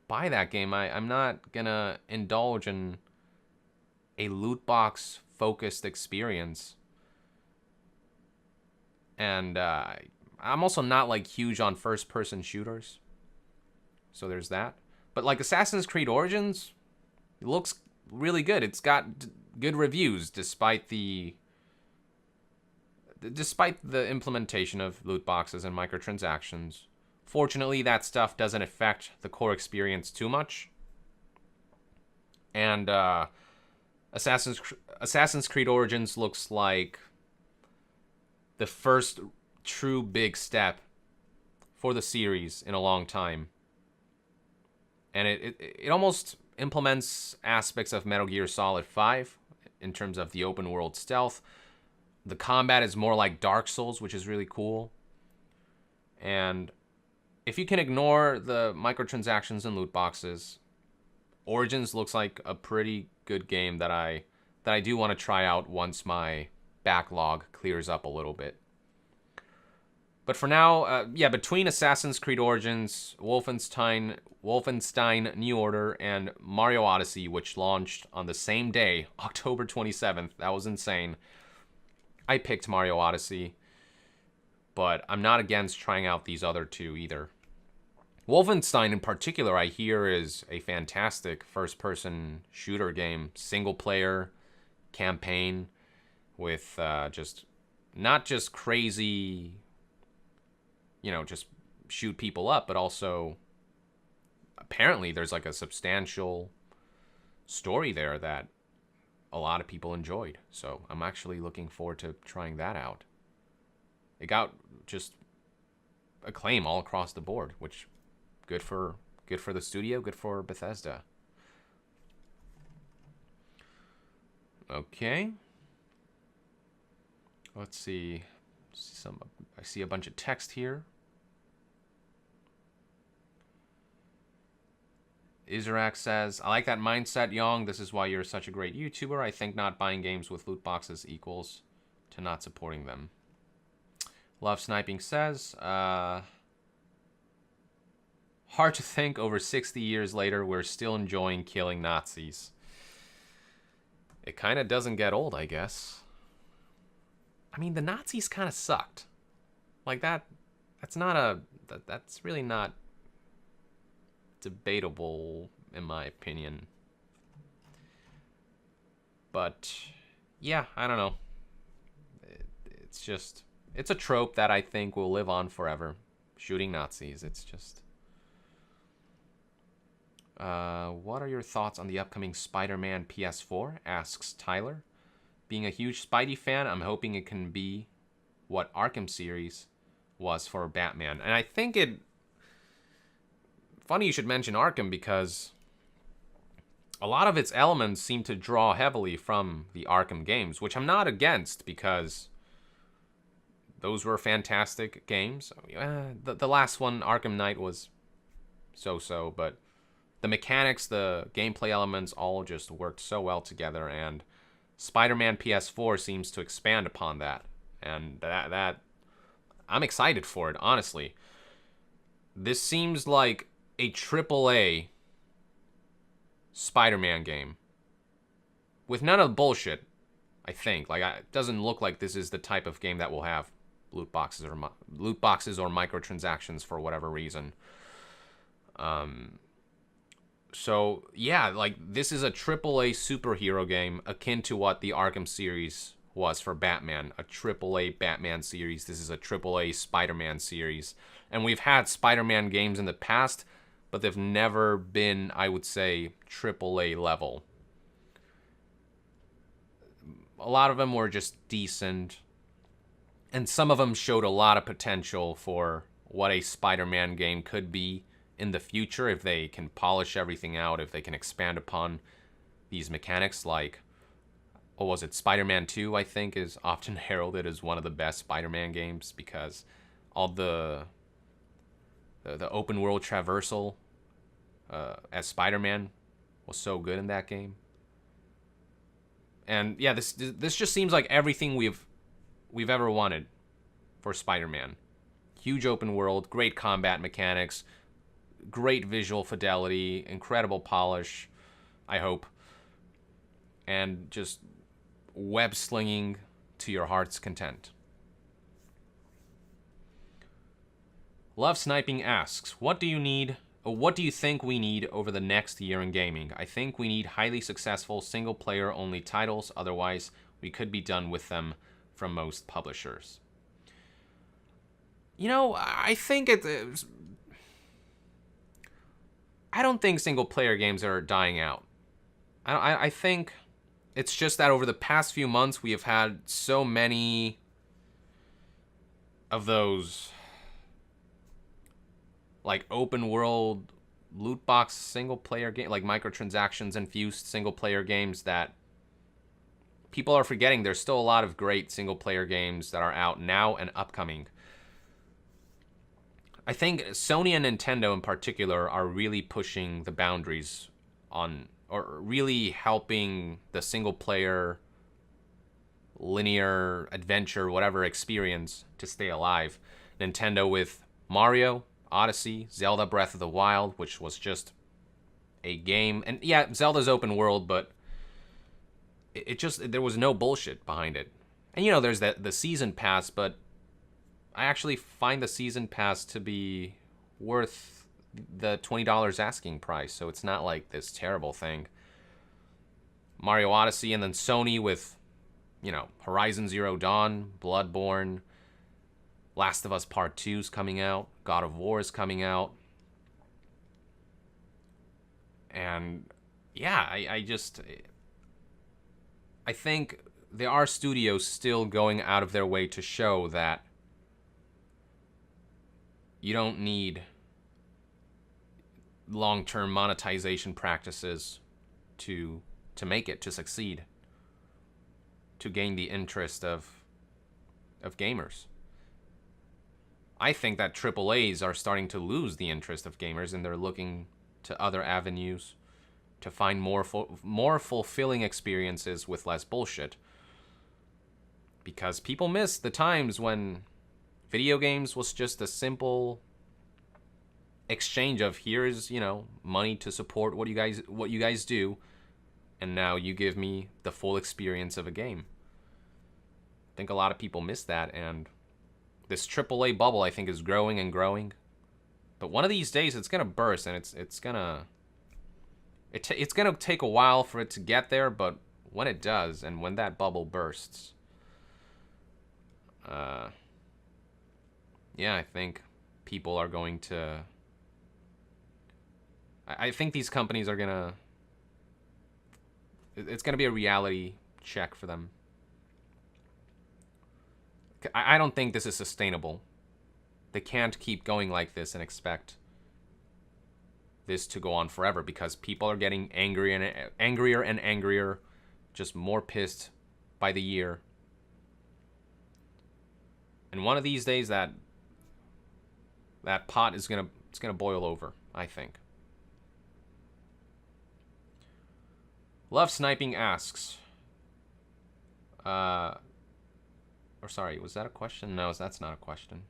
buy that game. I'm not going to indulge in a loot box focused experience. And I'm also not like huge on first person shooters. So there's that. But like Assassin's Creed Origins, it looks really good. It's got good reviews despite the implementation of loot boxes and microtransactions. Fortunately, that stuff doesn't affect the core experience too much. And Assassin's Creed Origins looks like the first true big step for the series in a long time. And it almost implements aspects of Metal Gear Solid 5 in terms of the open world stealth. The combat is more like Dark Souls, which is really cool. And if you can ignore the microtransactions and loot boxes, Origins looks like a pretty good game that I do want to try out once my backlog clears up a little bit. But for now, between Assassin's Creed Origins, Wolfenstein New Order, and Mario Odyssey, which launched on the same day, October 27th, that was insane. I picked Mario Odyssey, but I'm not against trying out these other two either. Wolfenstein in particular, I hear, is a fantastic first-person shooter game. Single-player campaign with not just crazy, just shoot people up, but also apparently there's like a substantial story there that a lot of people enjoyed. So I'm actually looking forward to trying that out. It got just acclaim all across the board, which good for the studio, good for Bethesda. Okay. Let's see. I see a bunch of text here. Isaac says, I like that mindset, Yong. This is why you're such a great YouTuber. I think not buying games with loot boxes equals to not supporting them. Love Sniping says, hard to think over 60 years later we're still enjoying killing Nazis. It kind of doesn't get old, I guess. I mean, the Nazis kind of sucked. Like that's really not debatable in my opinion. But yeah, I don't know. It's a trope that I think will live on forever. Shooting Nazis. It's just... what are your thoughts on the upcoming Spider-Man PS4? Asks Tyler. Being a huge Spidey fan, I'm hoping it can be what Arkham series was for Batman. And I think it... Funny you should mention Arkham because a lot of its elements seem to draw heavily from the Arkham games, which I'm not against because those were fantastic games. The last one, Arkham Knight, was so-so, but the mechanics, the gameplay elements all just worked so well together, and Spider-Man PS4 seems to expand upon that. And that I'm excited for it, honestly. This seems like a AAA Spider-Man game with none of the bullshit, I think. Like, it doesn't look like this is the type of game that will have loot boxes or microtransactions for whatever reason. So yeah, like, this is a AAA superhero game akin to what the Arkham series was for Batman, a AAA Batman series. This is a AAA Spider-Man series, and we've had Spider-Man games in the past, but they've never been, I would say, AAA level. A lot of them were just decent. And some of them showed a lot of potential for what a Spider-Man game could be in the future if they can polish everything out, if they can expand upon these mechanics. Like, what was it? Spider-Man 2, I think, is often heralded as one of the best Spider-Man games because all the open world traversal as Spider-Man was so good in that game. And yeah, this just seems like everything we've ever wanted for Spider-Man. Huge open world, great combat mechanics, great visual fidelity, incredible polish, I hope. And just web slinging to your heart's content. Love Sniping asks, what do you think we need over the next year in gaming? I think we need highly successful single-player only titles, otherwise we could be done with them from most publishers. You know, I think I don't think single-player games are dying out. I think it's just that over the past few months we have had so many of those like open world loot box single player game, like microtransactions infused single player games, that people are forgetting there's still a lot of great single player games that are out now and upcoming. I think Sony and Nintendo in particular are really pushing the boundaries on, or really helping the single player linear adventure whatever experience to stay alive. Nintendo with Mario Odyssey, Zelda Breath of the Wild, which was just a game. And yeah, Zelda's open world, but it just, there was no bullshit behind it. And you know, there's the season pass, but I actually find the season pass to be worth the $20 asking price, so it's not like this terrible thing. Mario Odyssey, and then Sony with, you know, Horizon Zero Dawn, Bloodborne, Last of Us Part 2's coming out, God of War is coming out. And yeah, I think there are studios still going out of their way to show that you don't need long-term monetization practices to make it, to succeed, to gain the interest of gamers. I think that AAAs are starting to lose the interest of gamers, and they're looking to other avenues to find more fulfilling experiences with less bullshit. Because people miss the times when video games was just a simple exchange of, here's, you know, money to support what you guys do, and now you give me the full experience of a game. I think a lot of people miss that, and this AAA bubble, I think, is growing and growing. But one of these days, it's gonna burst, and it's gonna take a while for it to get there. But when it does, and when that bubble bursts, yeah, I think people are going to. I think these companies are gonna. It's gonna be a reality check for them. I don't think this is sustainable. They can't keep going like this and expect this to go on forever, because people are getting angrier and angrier, just more pissed by the year. And one of these days that pot is gonna boil over, I think. Love Sniping asks, or sorry, was that a question? No, that's not a question.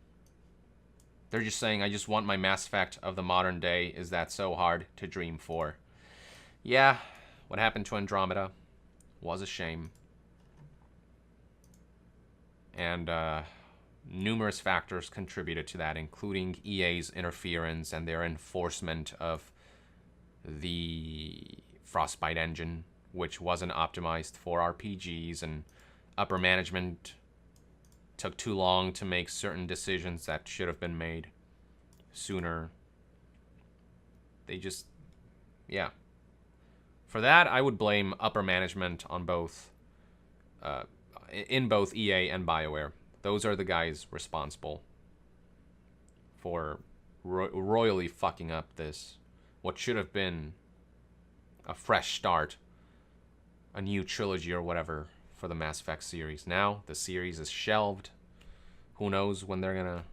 They're just saying, I just want my Mass Effect of the modern day. Is that so hard to dream for? Yeah, what happened to Andromeda was a shame. And numerous factors contributed to that, including EA's interference and their enforcement of the Frostbite engine, which wasn't optimized for RPGs, and upper management took too long to make certain decisions that should have been made sooner. They just, yeah. For that, I would blame upper management on both, in both EA and BioWare. Those are the guys responsible for royally fucking up this, what should have been a fresh start, a new trilogy or whatever for the Mass Effect series. Now the series is shelved. Who knows when they're gonna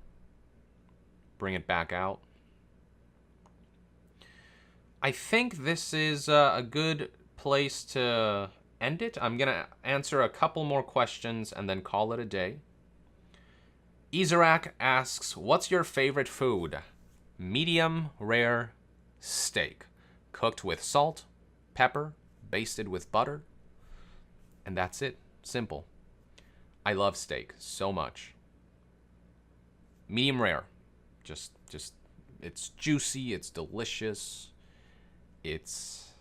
bring it back out. I think this is a good place to end it. I'm gonna answer a couple more questions and then call it a day. Izarak asks, what's your favorite food? Medium rare steak, cooked with salt, pepper, basted with butter, and that's it. Simple. I love steak so much. Medium rare. Just it's juicy, it's delicious. It's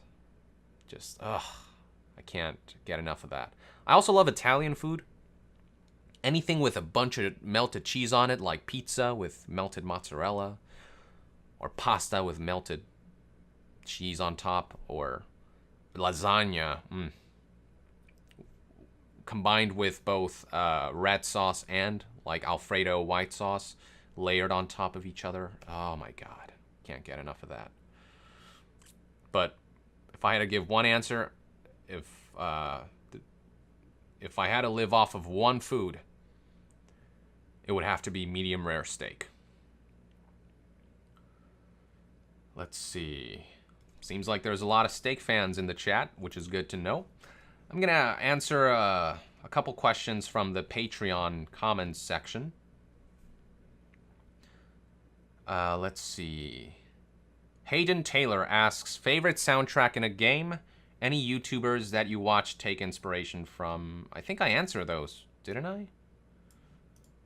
just, I can't get enough of that. I also love Italian food. Anything with a bunch of melted cheese on it, like pizza with melted mozzarella, or pasta with melted cheese on top, or lasagna, combined with both red sauce and like Alfredo white sauce layered on top of each other. Oh my God, can't get enough of that. But if I had to give one answer, if I had to live off of one food, it would have to be medium rare steak. Let's see. Seems like there's a lot of steak fans in the chat, which is good to know. I'm going to answer a couple questions from the Patreon comments section. Let's see. Hayden Taylor asks, favorite soundtrack in a game? Any YouTubers that you watch take inspiration from? I think I answered those, didn't I?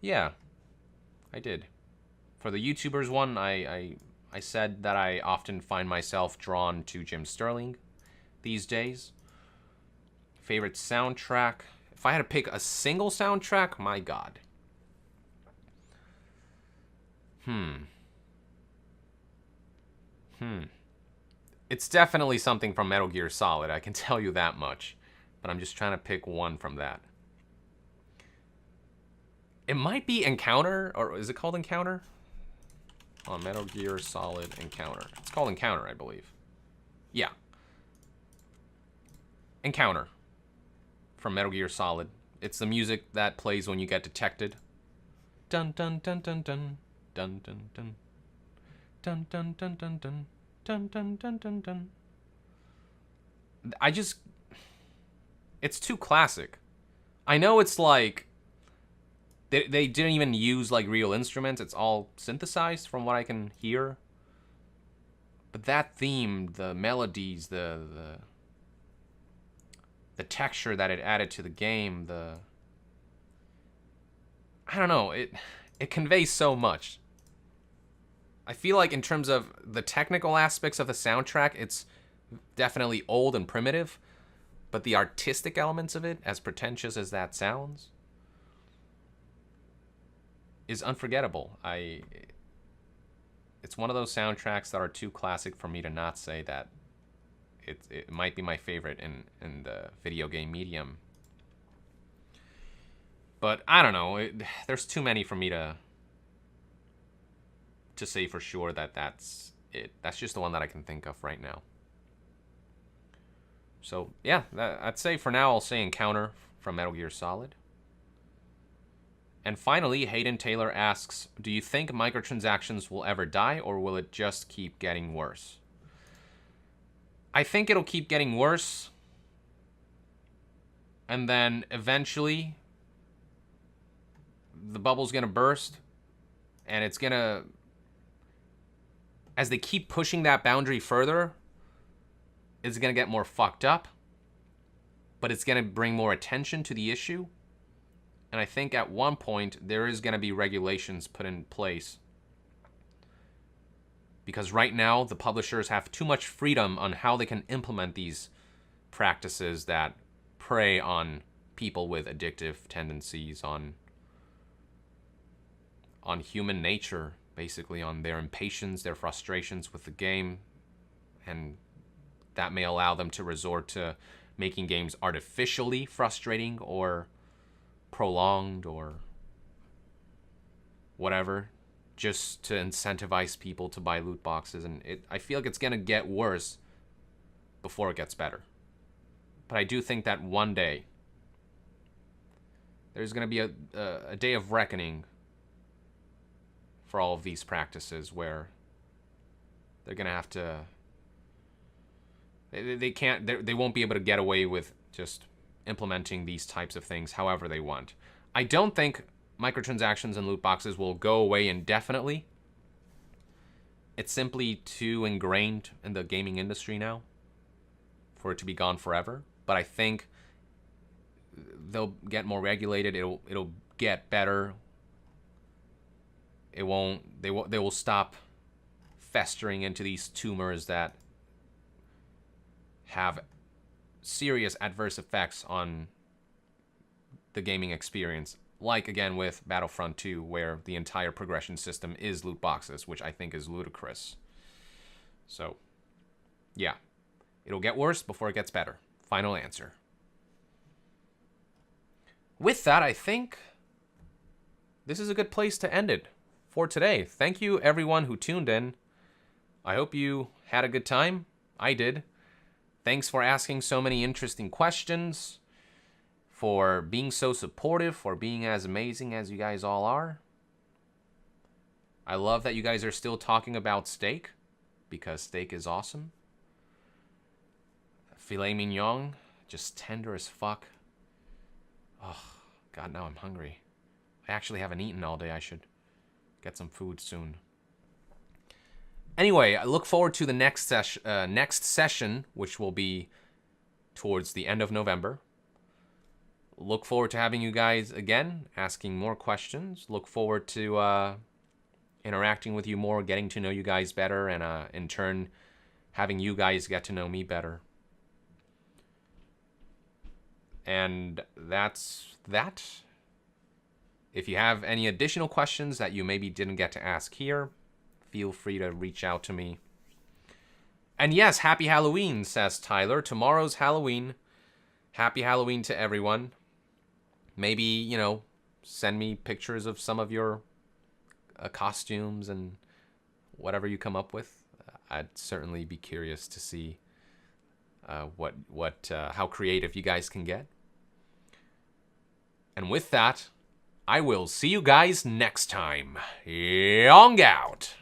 Yeah, I did. For the YouTubers one, I said that I often find myself drawn to Jim Sterling these days. Favorite soundtrack? If I had to pick a single soundtrack, my God. It's definitely something from Metal Gear Solid, I can tell you that much. But I'm just trying to pick one from that. It might be Encounter, or is it called Encounter? On Metal Gear Solid Encounter. It's called Encounter, I believe. Yeah. Encounter. From Metal Gear Solid. It's the music that plays when you get detected. Dun dun dun dun dun. Dun dun dun. Dun dun dun dun dun. Dun dun dun dun dun. It's too classic. I know it's like they didn't even use like real instruments. It's all synthesized from what I can hear. But that theme, the melodies, the texture that it added to the game, I don't know, it conveys so much. I feel like in terms of the technical aspects of the soundtrack, it's definitely old and primitive, but the artistic elements of it, as pretentious as that sounds, is unforgettable. It's one of those soundtracks that are too classic for me to not say that it might be my favorite in the video game medium. But I don't know, there's too many for me to say for sure that that's it. That's just the one that I can think of right now. So yeah, I'd say for now I'll say Encounter from Metal Gear Solid. And finally, Hayden Taylor asks, do you think microtransactions will ever die, or will it just keep getting worse? I think it'll keep getting worse, and then eventually the bubble's gonna burst, and it's gonna, as they keep pushing that boundary further, it's gonna get more fucked up, but it's gonna bring more attention to the issue. And I think at one point there is gonna be regulations put in place, because right now the publishers have too much freedom on how they can implement these practices that prey on people with addictive tendencies, on human nature, basically on their impatience, their frustrations with the game, and that may allow them to resort to making games artificially frustrating or prolonged or whatever, just to incentivize people to buy loot boxes. And I feel like it's going to get worse before it gets better. But I do think that one day there's going to be a day of reckoning for all of these practices where they're going to have to... They won't be able to get away with just implementing these types of things however they want. I don't think microtransactions and loot boxes will go away indefinitely. It's simply too ingrained in the gaming industry now for it to be gone forever. But I think they'll get more regulated. It'll get better. They will stop festering into these tumors that have serious adverse effects on the gaming experience. Like, again, with Battlefront 2, where the entire progression system is loot boxes, which I think is ludicrous. So, yeah. It'll get worse before it gets better. Final answer. With that, I think this is a good place to end it for today. Thank you, everyone who tuned in. I hope you had a good time. I did. Thanks for asking so many interesting questions, for being so supportive, for being as amazing as you guys all are. I love that you guys are still talking about steak, because steak is awesome. Filet mignon, just tender as fuck. Oh, God, now I'm hungry. I actually haven't eaten all day. I should get some food soon. Anyway, I look forward to the next session, which will be towards the end of November. Look forward to having you guys again, asking more questions. Look forward to interacting with you more, getting to know you guys better, and in turn, having you guys get to know me better. And that's that. If you have any additional questions that you maybe didn't get to ask here, feel free to reach out to me. And yes, happy Halloween, says Tyler. Tomorrow's Halloween. Happy Halloween to everyone. Maybe, you know, send me pictures of some of your costumes and whatever you come up with. I'd certainly be curious to see how creative you guys can get. And with that, I will see you guys next time. Yong out.